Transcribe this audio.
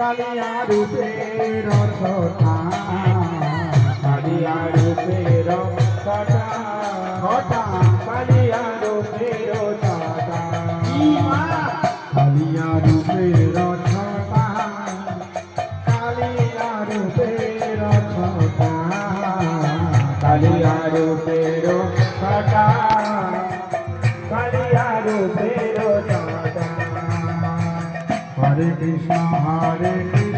কালিয়া রূপের ছটা কালিয়া রূপের ছটা ছটা কালিয়া রূপের ছটা কালিয়া রূপের ছটা কালিয়া রূপের ছটা কালিয়া রূপের ছটা কালিয়া রূপের ছটা হরে কৃষ্ণ হরে কৃষ্ণ